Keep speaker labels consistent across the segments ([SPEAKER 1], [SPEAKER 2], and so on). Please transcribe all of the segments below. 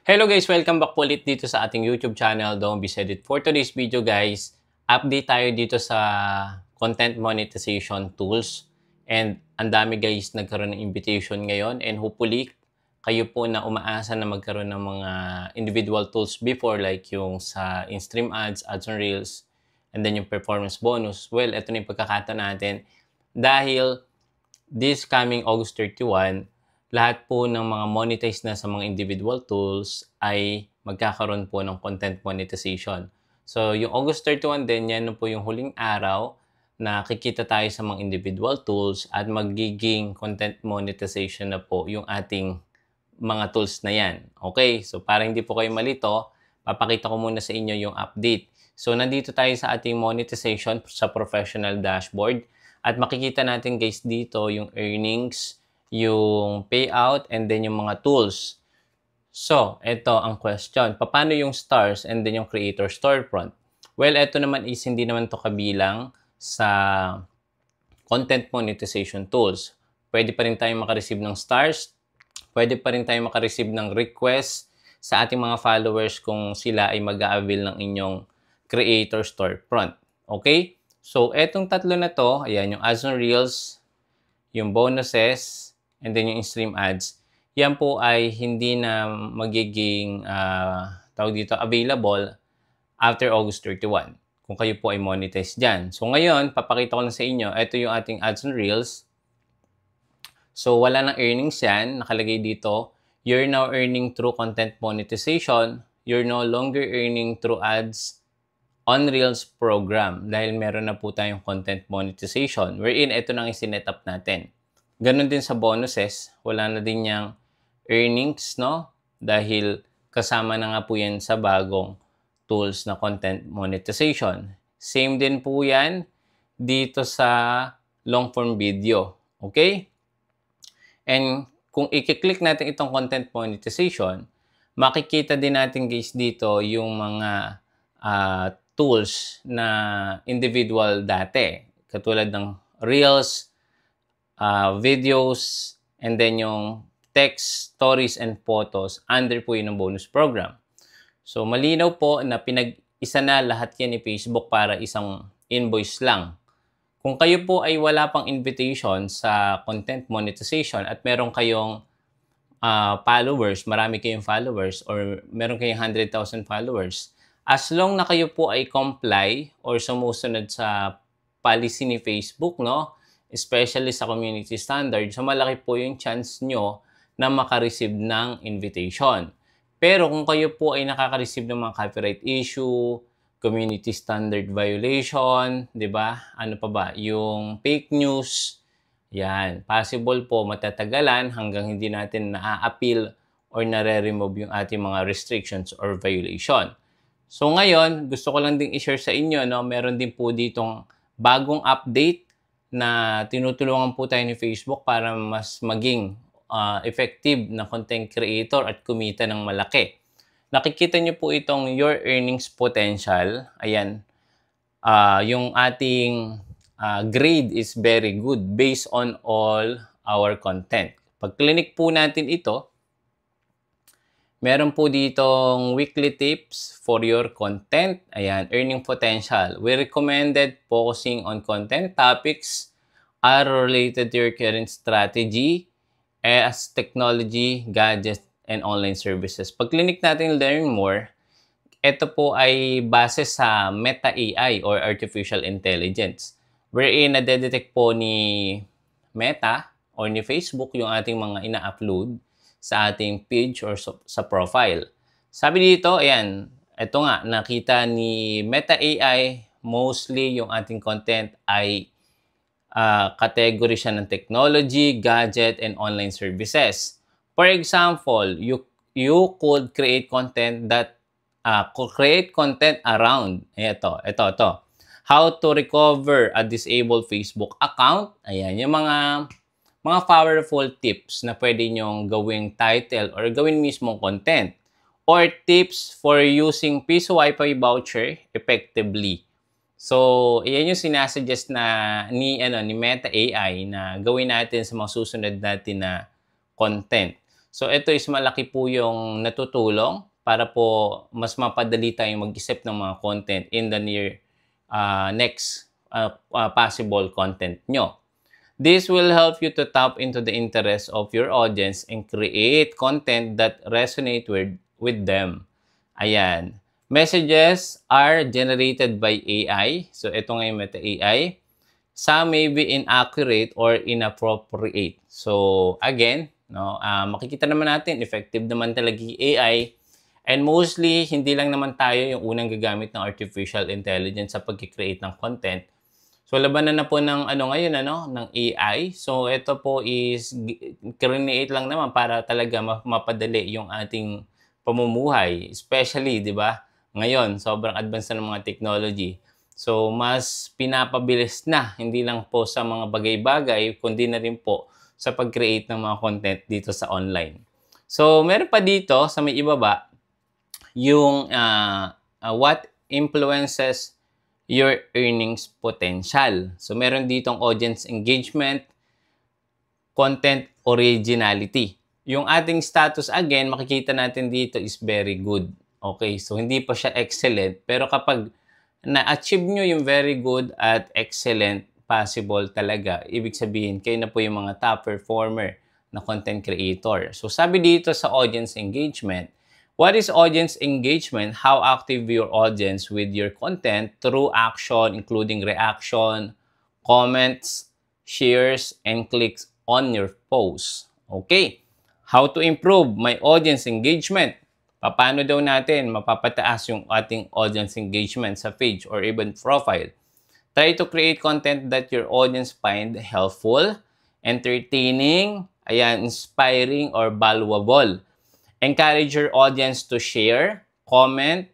[SPEAKER 1] Hello guys! Welcome back po ulit dito sa ating YouTube channel, Don't Be Said It. For today's video guys, update tayo dito sa content monetization tools. And ang dami guys nagkaroon ng invitation ngayon and hopefully kayo po na umaasa na magkaroon ng mga individual tools before like yung sa in-stream ads, ads on reels, and then yung performance bonus. Well, ito na yung pagkakataon natin dahil this coming August 31, lahat po ng mga monetized na sa mga individual tools ay magkakaroon po ng content monetization. So, yung August 31 din, yan po yung huling araw na kikita tayo sa mga individual tools at magiging content monetization na po yung ating mga tools na yan. Okay? So, para hindi po kayo malito, papakita ko muna sa inyo yung update. So, nandito tayo sa ating monetization sa professional dashboard. At makikita natin guys dito yung earnings, yung payout, and then yung mga tools. So, ito ang question. Paano yung stars and then yung creator storefront? Well, ito naman is hindi naman to kabilang sa content monetization tools. Pwede pa rin tayo makareceive ng stars. Pwede pa rin tayo makareceive ng request sa ating mga followers kung sila ay mag-a-avail ng inyong creator storefront. Okay? So, etong tatlo na to, ayan, yung ads on reels, yung bonuses, and then yung stream ads, yan po ay hindi na magiging tawag dito, available after August 31 kung kayo po ay monetize dyan. So, ngayon, papakita ko lang sa inyo, ito yung ating ads on reels. So, wala nang earnings yan. Nakalagay dito, you're now earning through content monetization. You're no longer earning through ads on Reels program dahil meron na po tayong content monetization wherein ito nang isinet up natin. Ganon din sa bonuses, wala na din niyang earnings, no? Dahil kasama na nga po yan sa bagong tools na content monetization. Same din po yan dito sa long form video. Okay? And kung i-click natin itong content monetization, makikita din natin guys dito yung mga tools na individual dati. Katulad ng Reels, videos, and then yung text, stories, and photos under po yun ng bonus program. So, malinaw po na pinag-isa na lahat yan ni Facebook para isang invoice lang. Kung kayo po ay wala pang invitation sa content monetization at meron kayong followers, marami kayong followers, or meron kayong 100,000 followers, as long na kayo po ay comply or sumusunod sa policy ni Facebook, no? Especially sa community standard, so malaki po yung chance nyo na makareceive ng invitation. Pero kung kayo po ay nakaka-receive ng mga copyright issue, community standard violation, di ba? Ano pa ba? Yung fake news, yan. Possible po matatagalan hanggang hindi natin na-appeal or nare-remove yung ating mga restrictions or violation. So ngayon, gusto ko lang din i-share sa inyo, no? Meron din po ditong bagong update na tinutulungan po tayo ni Facebook para mas maging effective na content creator at kumita ng malaki. Nakikita nyo po itong your earnings potential. Ayan. Yung ating grade is very good based on all our content. Pag clinic po natin ito, meron po ditong weekly tips for your content. Ayan, earning potential. We recommended focusing on content topics are related to your current strategy as technology, gadgets, and online services. Pag clinic natin learn more, ito po ay base sa Meta AI or Artificial Intelligence. Wherein na-detect po ni Meta or ni Facebook yung ating mga ina-upload sa ating page or sa profile. Sabi dito, ayan, ito nga, nakita ni Meta AI, mostly yung ating content ay category siya ng technology, gadget, and online services. For example, you could create content that around, ito. How to recover a disabled Facebook account. Ayan, yung mga powerful tips na pwede nyong gawing title or gawin mismong content. Or tips for using Piso Wi-Fi voucher effectively. So, iyan yung sinasuggest na ni Meta AI na gawin natin sa mga susunod natin na content. So ito is malaki po yung natutulong para po mas mapadali tayong mag-isip ng mga content in the next possible content nyo. This will help you to tap into the interest of your audience and create content that resonate with them. Ayan. Messages are generated by AI. So ito nga yung Meta AI. Some may be inaccurate or inappropriate. So again, no, makikita naman natin effective naman talaga yung AI. And mostly, hindi lang naman tayo yung unang gagamit ng artificial intelligence sa pag-create ng content. So labanan na po ng ngayon ng AI. So ito po is create lang naman para talaga mapadali yung ating pamumuhay, especially, 'di ba? Ngayon, sobrang advanced na ng mga technology. So, mas pinapabilis na, hindi lang po sa mga bagay-bagay, kundi na rin po sa pag-create ng mga content dito sa online. So, meron pa dito sa may ibaba, yung what influences your earnings potential. So, meron ditong audience engagement, content originality. Yung ating status, again, makikita natin dito is very good. Okay, so hindi pa siya excellent, pero kapag na-achieve nyo yung very good at excellent possible talaga, ibig sabihin, kayo na po yung mga top performer na content creator. So sabi dito sa audience engagement, what is audience engagement? How active your audience with your content through action, including reaction, comments, shares, and clicks on your post. Okay, how to improve my audience engagement? Paano daw natin mapapataas yung ating audience engagement sa page or even profile? Try to create content that your audience find helpful, entertaining, inspiring, or valuable. Encourage your audience to share, comment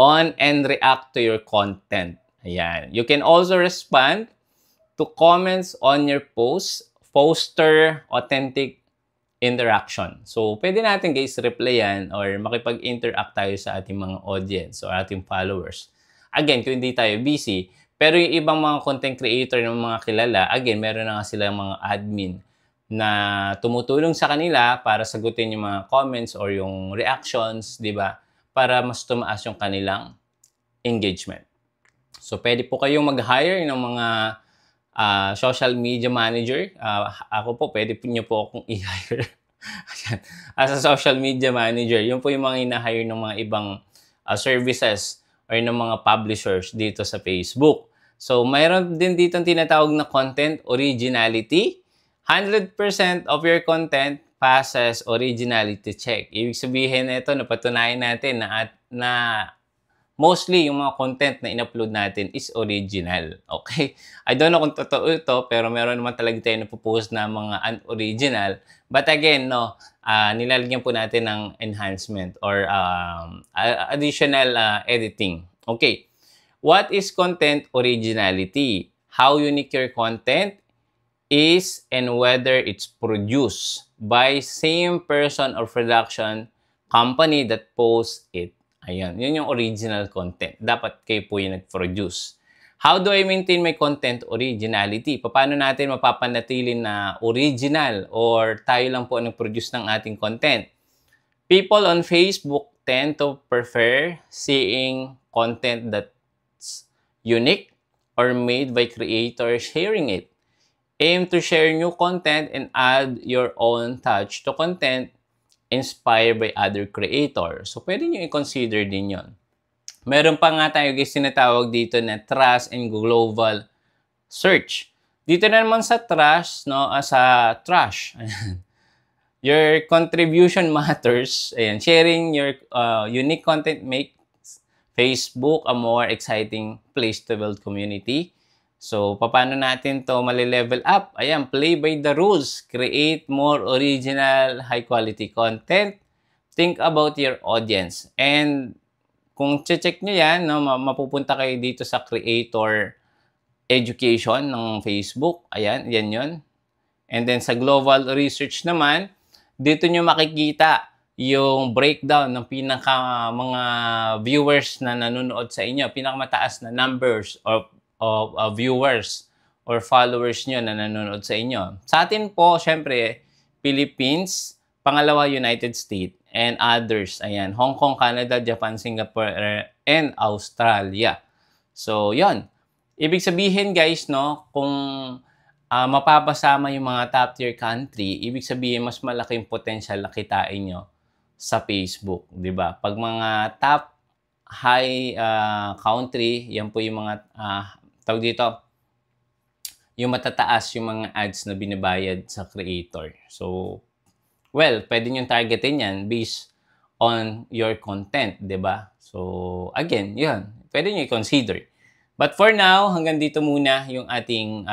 [SPEAKER 1] on, and react to your content. Ayan. You can also respond to comments on your posts, foster authentic interaction. So, pwede natin guys replyan or makipag-interact tayo sa ating mga audience or ating followers. Again, kung hindi tayo busy, pero yung ibang mga content creator ng mga kilala, again, meron na nga silang mga admin na tumutulong sa kanila para sagutin yung mga comments or yung reactions, di ba? Para mas tumaas yung kanilang engagement. So, pwede po kayong mag-hire ng mga social media manager. Ako po, pwede nyo po akong i-hire as a social media manager. Yun po yung mga ina-hire ng mga ibang services or ng mga publishers dito sa Facebook. So, mayroon din dito tinatawag na content originality. 100% of your content passes originality check. Ibig sabihin ito, napatunayan natin na mostly yung mga content na in-upload natin is original. Okay? I don't know kung totoo ito, pero meron naman talaga tayo napopost na mga unoriginal. But again, no, nilalagyan po natin ng enhancement or additional editing. Okay. What is content originality? How unique your content is and whether it's produced by same person or production company that posts it. Ayan, yun yung original content. Dapat kayo po yung nag-produce. How do I maintain my content originality? Paano natin mapapanatili na original or tayo lang po ang nag-produce ng ating content? People on Facebook tend to prefer seeing content that's unique or made by creators sharing it. Aim to share new content and add your own touch to content inspired by other creators. So, pwede nyo i-consider din yon. Meron pa nga tayo guys sinatawag dito na trust and global search. Dito na naman sa trust, no, sa trash. Your contribution matters. Ayan, sharing your unique content makes Facebook a more exciting place to build community. So, paano natin to mali-level up? Ayan, play by the rules. Create more original, high-quality content. Think about your audience. And kung check nyo yan, no, mapupunta kayo dito sa creator education ng Facebook. Ayan, yan yun. And then sa global research naman, dito nyo makikita yung breakdown ng mga viewers na nanonood sa inyo. Pinakamataas na numbers of viewers or followers nyo na nanonood sa inyo. Sa atin po, syempre, Philippines, Pangalawa, United States and others. Ayan, Hong Kong, Canada, Japan, Singapore, and Australia. So, yon. Ibig sabihin guys, no, kung mapapasama yung mga top tier country, ibig sabihin mas malaking potential na kitain nyo sa Facebook, 'di ba? Pag mga top high country, yan po yung mga tawag dito, yung matataas yung mga ads na binabayad sa creator. So, well, pwede nyo targetin yan based on your content, 'di ba? So, again, yun, pwede nyo i-consider. But for now, hanggang dito muna yung ating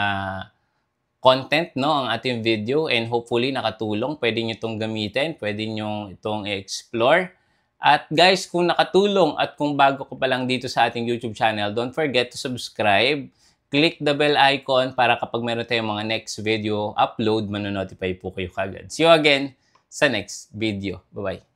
[SPEAKER 1] content, no, ang ating video, and hopefully nakatulong. Pwede nyo itong gamitin, pwede nyo itong i-explore. At guys, kung nakatulong at kung bago ko pa lang dito sa ating YouTube channel, don't forget to subscribe. Click the bell icon para kapag meron tayong mga next video upload, manonotify po kayo kagad. See you again sa next video. Bye-bye.